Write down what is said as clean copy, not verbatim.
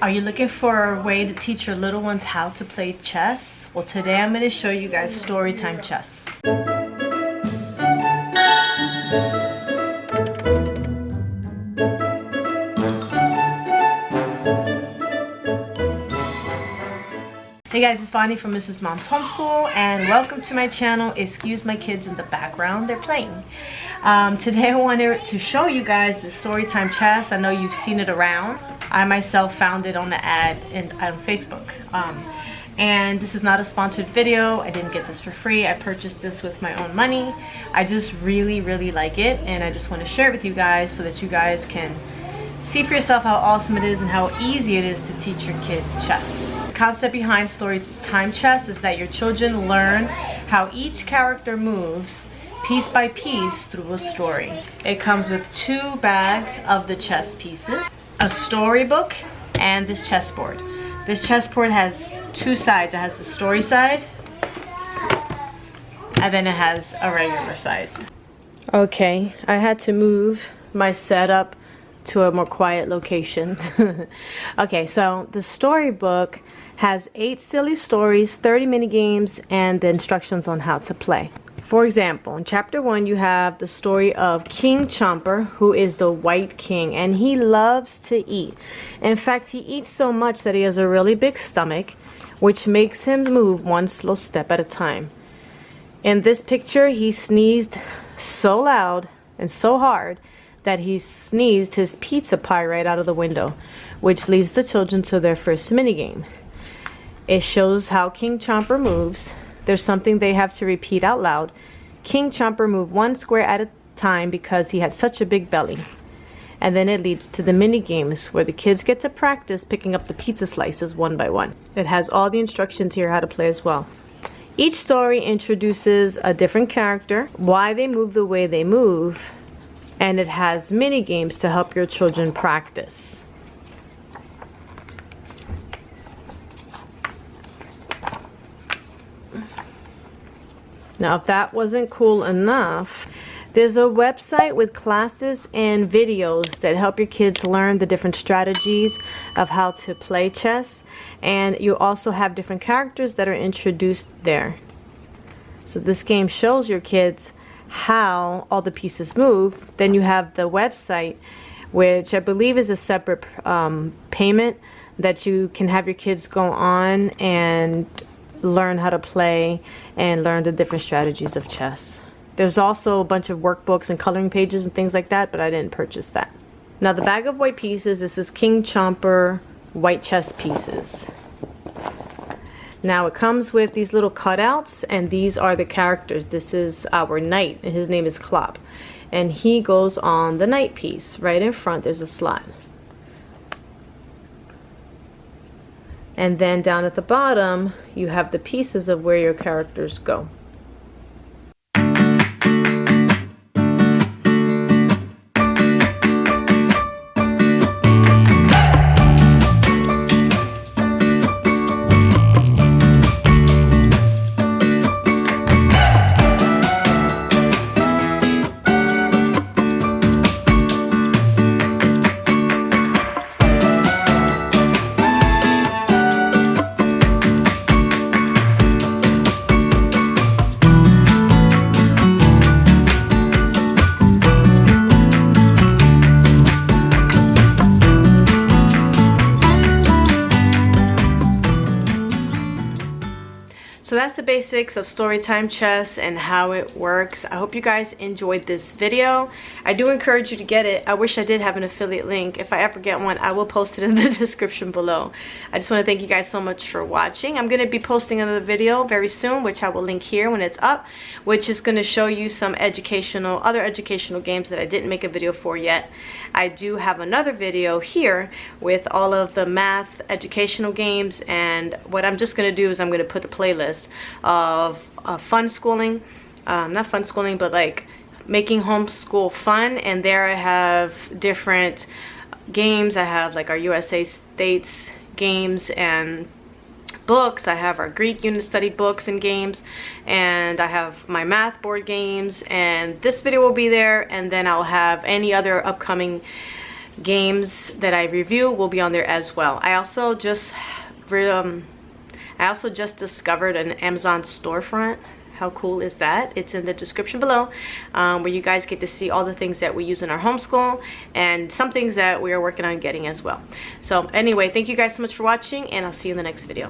Are you looking for a way to teach your little ones how to play chess? Well, today I'm going to show you guys storytime chess. Hey guys, it's Bonnie from Mrs. Mom's Homeschool, and welcome to my channel. Excuse my kids in the background, they're playing. Today I wanted to show you guys the storytime chess. I know you've seen it around. I myself found it on the ad on Facebook. And this is not a sponsored video. I didn't get this for free. I purchased this with my own money. I just really like it, and I just want to share it with you guys so that you guys can see for yourself how awesome it is and how easy it is to teach your kids chess. The concept behind storytime chess is that your children learn how each character moves piece by piece through a story. It comes with 2 bags of the chess pieces, a storybook, and this chessboard. This chessboard has 2 sides. It has the story side, and then it has a regular side. Okay, I had to move my setup to a more quiet location. Okay, so the storybook has 8 silly stories, 30 mini games, and the instructions on how to play. For example, in chapter 1 you have the story of King Chomper, who is the white king, and he loves to eat. In fact, he eats so much that he has a really big stomach, which makes him move one slow step at a time. In this picture, he sneezed so loud and so hard that he sneezed his pizza pie right out of the window, which leads the children to their first minigame. It shows how King Chomper moves. There's something they have to repeat out loud. King Chomper moved 1 square at a time because he had such a big belly. And then it leads to the mini games where the kids get to practice picking up the pizza slices one by one. It has all the instructions here how to play as well. Each story introduces a different character, why they move the way they move, and it has mini games to help your children practice. Now, if that wasn't cool enough, there's a website with classes and videos that help your kids learn the different strategies of how to play chess. And you also have different characters that are introduced there. So this game shows your kids how all the pieces move. Then you have the website, which I believe is a separate payment that you can have your kids go on and learn how to play and learn the different strategies of chess. There's also a bunch of workbooks and coloring pages and things like that, but I didn't purchase that. Now, the bag of white pieces, this is King Chomper white chess pieces. Now it comes with these little cutouts, and these are the characters. This is our knight, and his name is Klopp, and he goes on the knight piece. Right in front there's a slot. And then down at the bottom, you have the pieces of where your characters go. So that's the basics of storytime chess and how it works. I hope you guys enjoyed this video. I do encourage you to get it. I wish I did have an affiliate link. If I ever get one, I will post it in the description below. I just want to thank you guys so much for watching. I'm going to be posting another video very soon, which I will link here when it's up, which is going to show you some other educational games that I didn't make a video for yet. I do have another video here with all of the math educational games, and what I'm just going to do is I'm going to put a playlist of fun schooling, not fun schooling, but like making homeschool fun, and there I have different games. I have like our USA States games and books. I have our Greek unit study books and games, and I have my math board games, and this video will be there, and then I'll have any other upcoming games that I review will be on there as well. I also just discovered an Amazon storefront. How cool is that? It's in the description below, where you guys get to see all the things that we use in our homeschool and some things that we are working on getting as well. So anyway, thank you guys so much for watching, and I'll see you in the next video.